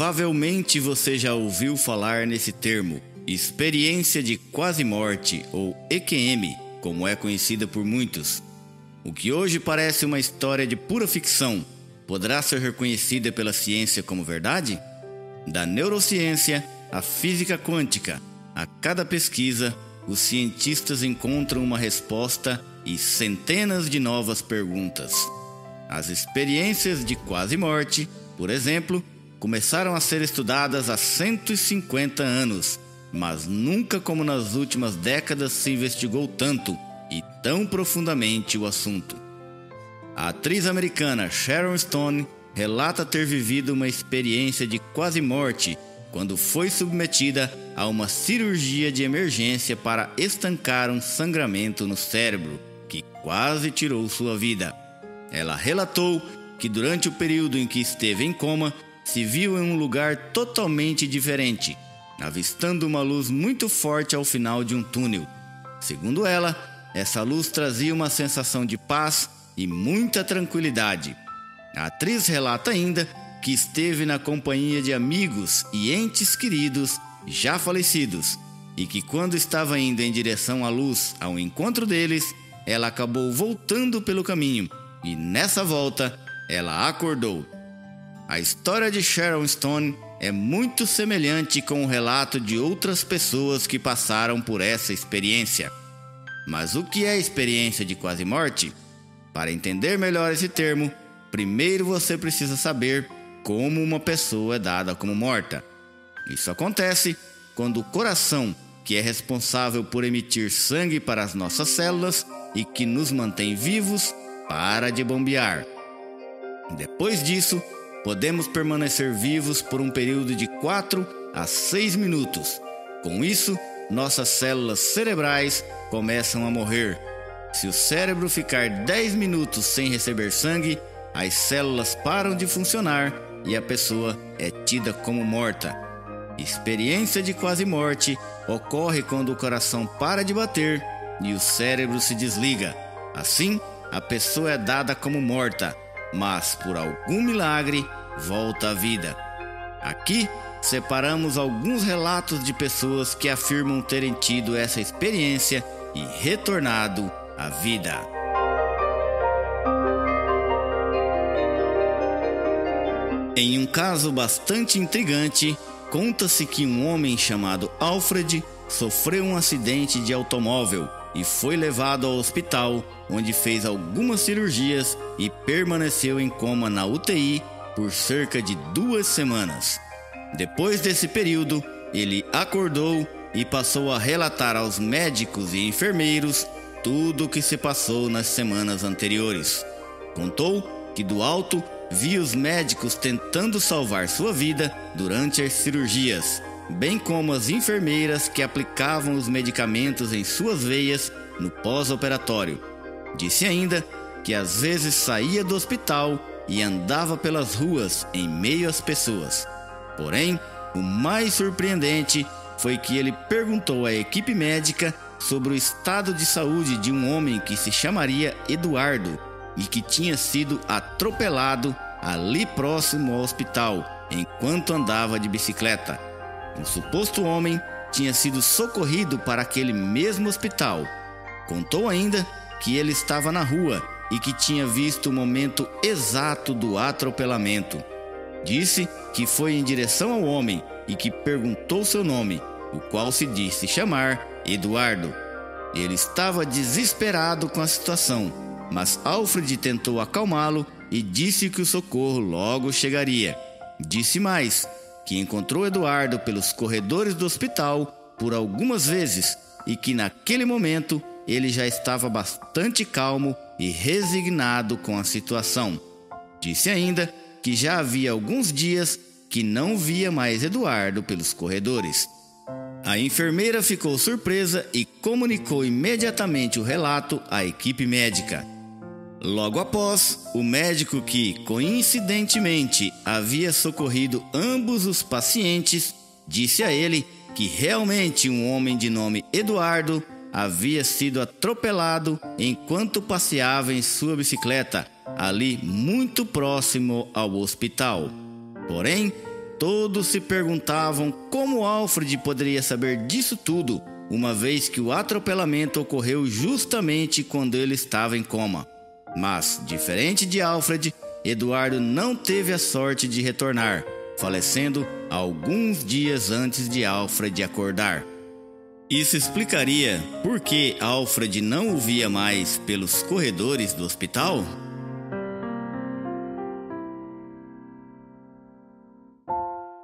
Provavelmente você já ouviu falar nesse termo, experiência de quase morte ou EQM, como é conhecida por muitos. O que hoje parece uma história de pura ficção, poderá ser reconhecida pela ciência como verdade? Da neurociência à física quântica, a cada pesquisa, os cientistas encontram uma resposta e centenas de novas perguntas. As experiências de quase morte, por exemplo, começaram a ser estudadas há 150 anos, mas nunca como nas últimas décadas se investigou tanto e tão profundamente o assunto. A atriz americana Sharon Stone relata ter vivido uma experiência de quase morte quando foi submetida a uma cirurgia de emergência para estancar um sangramento no cérebro, que quase tirou sua vida. Ela relatou que durante o período em que esteve em coma, se viu em um lugar totalmente diferente, avistando uma luz muito forte ao final de um túnel. Segundo ela, essa luz trazia uma sensação de paz e muita tranquilidade. A atriz relata ainda que esteve na companhia de amigos e entes queridos já falecidos e que quando estava indo em direção à luz ao encontro deles, ela acabou voltando pelo caminho e nessa volta ela acordou. A história de Sharon Stone é muito semelhante com o relato de outras pessoas que passaram por essa experiência. Mas o que é experiência de quase morte? Para entender melhor esse termo, primeiro você precisa saber como uma pessoa é dada como morta. Isso acontece quando o coração, que é responsável por emitir sangue para as nossas células e que nos mantém vivos, para de bombear. Depois disso, podemos permanecer vivos por um período de 4 a 6 minutos. Com isso, nossas células cerebrais começam a morrer. Se o cérebro ficar 10 minutos sem receber sangue, as células param de funcionar e a pessoa é tida como morta. Experiência de quase morte ocorre quando o coração para de bater e o cérebro se desliga. Assim, a pessoa é dada como morta, mas por algum milagre volta à vida. Aqui separamos alguns relatos de pessoas que afirmam terem tido essa experiência e retornado à vida. Em um caso bastante intrigante, conta-se que um homem chamado Alfred sofreu um acidente de automóvel e foi levado ao hospital, onde fez algumas cirurgias e permaneceu em coma na UTI por cerca de 2 semanas. Depois desse período, ele acordou e passou a relatar aos médicos e enfermeiros tudo o que se passou nas semanas anteriores. Contou que do alto via os médicos tentando salvar sua vida durante as cirurgias, bem como as enfermeiras que aplicavam os medicamentos em suas veias no pós-operatório. Disse ainda que às vezes saía do hospital e andava pelas ruas em meio às pessoas. Porém, o mais surpreendente foi que ele perguntou à equipe médica sobre o estado de saúde de um homem que se chamaria Eduardo e que tinha sido atropelado ali próximo ao hospital enquanto andava de bicicleta. O suposto homem tinha sido socorrido para aquele mesmo hospital. Contou ainda que ele estava na rua e que tinha visto o momento exato do atropelamento. Disse que foi em direção ao homem e que perguntou seu nome, o qual se disse chamar Eduardo. Ele estava desesperado com a situação, mas Alfred tentou acalmá-lo e disse que o socorro logo chegaria. Disse mais, que encontrou Eduardo pelos corredores do hospital por algumas vezes e que naquele momento ele já estava bastante calmo e resignado com a situação. Disse ainda que já havia alguns dias que não via mais Eduardo pelos corredores. A enfermeira ficou surpresa e comunicou imediatamente o relato à equipe médica. Logo após, o médico que, coincidentemente, havia socorrido ambos os pacientes, disse a ele que realmente um homem de nome Eduardo havia sido atropelado enquanto passeava em sua bicicleta, ali muito próximo ao hospital. Porém, Todos se perguntavam como Alfred poderia saber disso tudo, uma vez que o atropelamento ocorreu justamente quando ele estava em coma. Mas, diferente de Alfred, Eduardo não teve a sorte de retornar, falecendo alguns dias antes de Alfred acordar. Isso explicaria por que Alfred não o via mais pelos corredores do hospital?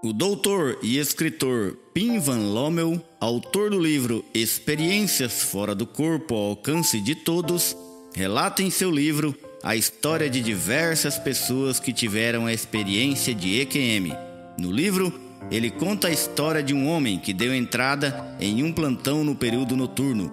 O doutor e escritor Pim Van Lommel, autor do livro Experiências Fora do Corpo ao Alcance de Todos, relata em seu livro a história de diversas pessoas que tiveram a experiência de EQM. No livro, ele conta a história de um homem que deu entrada em um plantão no período noturno.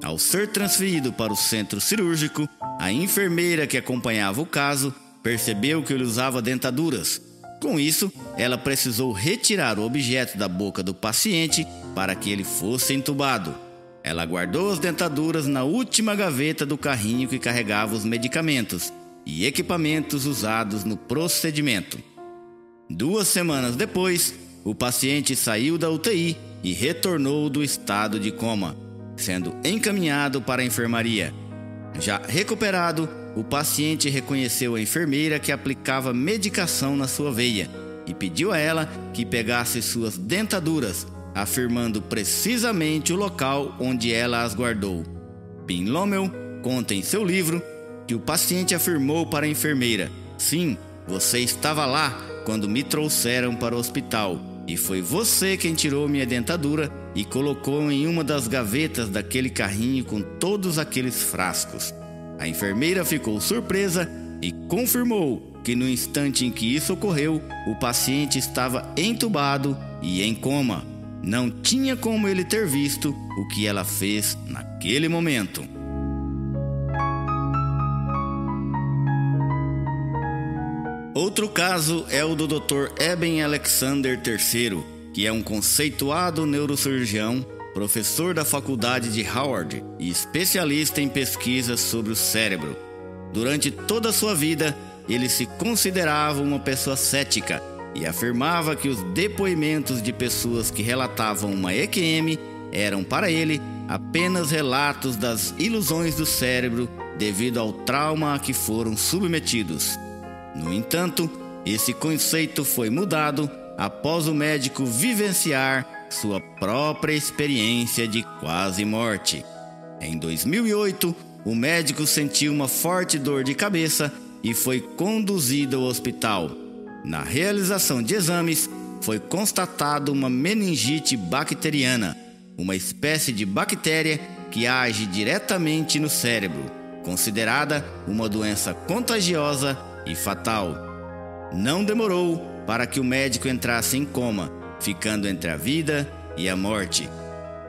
Ao ser transferido para o centro cirúrgico, a enfermeira que acompanhava o caso percebeu que ele usava dentaduras. Com isso, ela precisou retirar o objeto da boca do paciente para que ele fosse entubado. Ela guardou as dentaduras na última gaveta do carrinho que carregava os medicamentos e equipamentos usados no procedimento. 2 semanas depois, o paciente saiu da UTI e retornou do estado de coma, sendo encaminhado para a enfermaria. Já recuperado, o paciente reconheceu a enfermeira que aplicava medicação na sua veia e pediu a ela que pegasse suas dentaduras, afirmando precisamente o local onde ela as guardou. Pim Lommel conta em seu livro que o paciente afirmou para a enfermeira: "Sim, você estava lá quando me trouxeram para o hospital e foi você quem tirou minha dentadura e colocou em uma das gavetas daquele carrinho com todos aqueles frascos." A enfermeira ficou surpresa e confirmou que no instante em que isso ocorreu, o paciente estava entubado e em coma. Não tinha como ele ter visto o que ela fez naquele momento. Outro caso é o do Dr. Eben Alexander III, que é um conceituado neurocirurgião, professor da Faculdade de Howard e especialista em pesquisas sobre o cérebro. Durante toda a sua vida, ele se considerava uma pessoa cética e afirmava que os depoimentos de pessoas que relatavam uma EQM eram para ele apenas relatos das ilusões do cérebro devido ao trauma a que foram submetidos. No entanto, esse conceito foi mudado após o médico vivenciar sua própria experiência de quase morte. Em 2008, o médico sentiu uma forte dor de cabeça e foi conduzido ao hospital. Na realização de exames, foi constatado uma meningite bacteriana, uma espécie de bactéria que age diretamente no cérebro, considerada uma doença contagiosa e fatal. Não demorou para que o médico entrasse em coma, ficando entre a vida e a morte.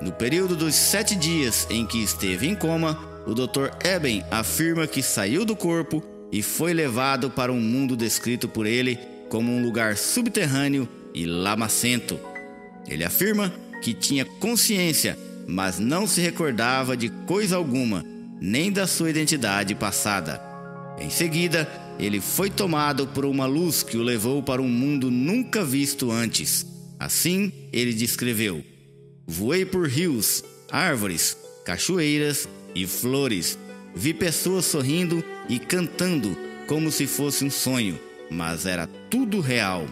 No período dos 7 dias em que esteve em coma, o Dr. Eben afirma que saiu do corpo e foi levado para um mundo descrito por ele como um lugar subterrâneo e lamacento. Ele afirma que tinha consciência, mas não se recordava de coisa alguma, nem da sua identidade passada. Em seguida, ele foi tomado por uma luz que o levou para um mundo nunca visto antes. Assim, ele descreveu: "Voei por rios, árvores, cachoeiras e flores. Vi pessoas sorrindo e cantando como se fosse um sonho, mas era tudo real."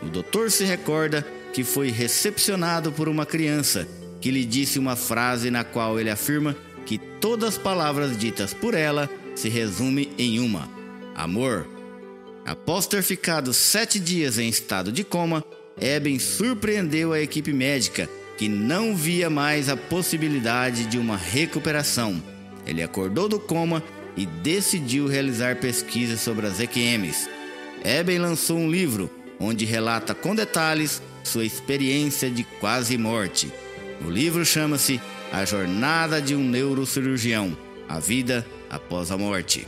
O doutor se recorda que foi recepcionado por uma criança que lhe disse uma frase na qual ele afirma que todas as palavras ditas por ela se resumem em uma: amor. Após ter ficado 7 dias em estado de coma, Eben surpreendeu a equipe médica, que não via mais a possibilidade de uma recuperação. Ele acordou do coma e decidiu realizar pesquisas sobre as EQMs. Eben lançou um livro onde relata com detalhes sua experiência de quase morte. O livro chama-se A Jornada de um Neurocirurgião: A Vida Após a Morte.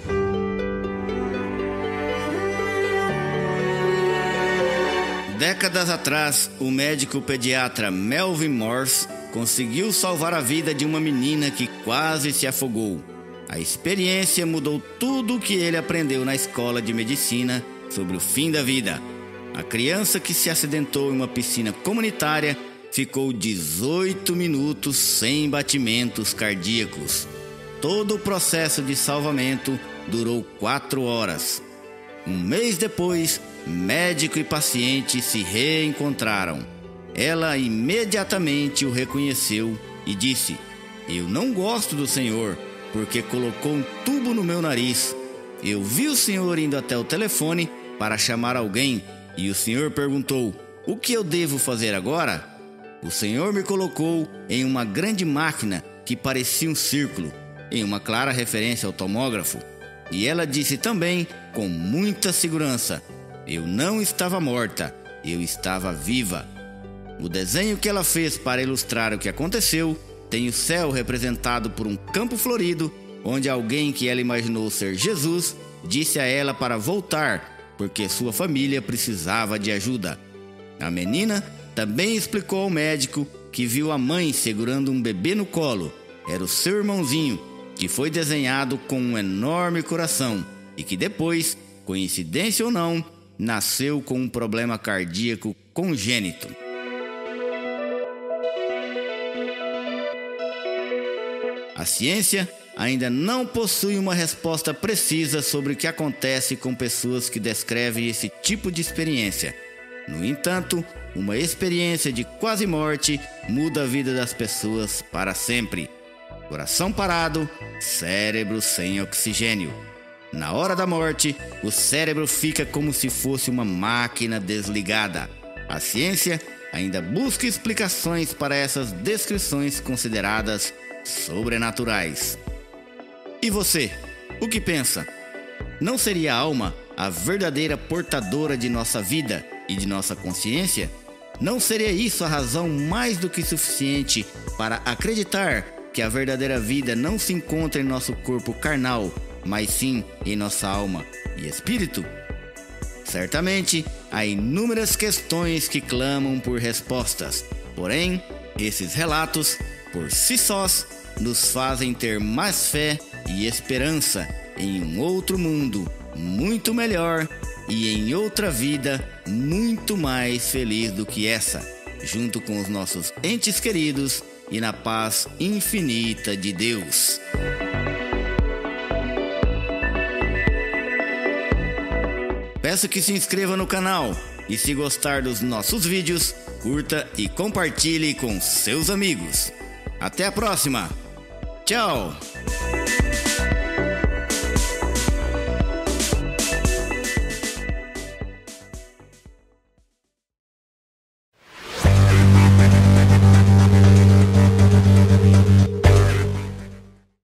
Décadas atrás, o médico pediatra Melvin Morse conseguiu salvar a vida de uma menina que quase se afogou. A experiência mudou tudo o que ele aprendeu na escola de medicina sobre o fim da vida. A criança que se acidentou em uma piscina comunitária ficou 18 minutos sem batimentos cardíacos. Todo o processo de salvamento durou 4 horas. Um mês depois, médico e paciente se reencontraram. Ela imediatamente o reconheceu e disse: "Eu não gosto do senhor, porque colocou um tubo no meu nariz. Eu vi o senhor indo até o telefone para chamar alguém e o senhor perguntou: o que eu devo fazer agora? O senhor me colocou em uma grande máquina que parecia um círculo, em uma clara referência ao tomógrafo." E ela disse também, com muita segurança: "Eu não estava morta, eu estava viva." O desenho que ela fez para ilustrar o que aconteceu tem o céu representado por um campo florido, onde alguém que ela imaginou ser Jesus disse a ela para voltar, porque sua família precisava de ajuda. A menina também explicou ao médico que viu a mãe segurando um bebê no colo. Era o seu irmãozinho, que foi desenhado com um enorme coração e que depois, coincidência ou não, nasceu com um problema cardíaco congênito. A ciência ainda não possui uma resposta precisa sobre o que acontece com pessoas que descrevem esse tipo de experiência. No entanto, uma experiência de quase morte muda a vida das pessoas para sempre. Coração parado, cérebro sem oxigênio. Na hora da morte, o cérebro fica como se fosse uma máquina desligada. A ciência ainda busca explicações para essas descrições consideradas sobrenaturais. E você, o que pensa? Não seria a alma a verdadeira portadora de nossa vida e de nossa consciência? Não seria isso a razão mais do que suficiente para acreditar que a verdadeira vida não se encontra em nosso corpo carnal, mas sim em nossa alma e espírito? Certamente, há inúmeras questões que clamam por respostas. Porém, esses relatos, por si sós, nos fazem ter mais fé e esperança em um outro mundo muito melhor e em outra vida muito mais feliz do que essa, junto com os nossos entes queridos e na paz infinita de Deus. Peço que se inscreva no canal e, se gostar dos nossos vídeos, curta e compartilhe com seus amigos. Até a próxima! Tchau!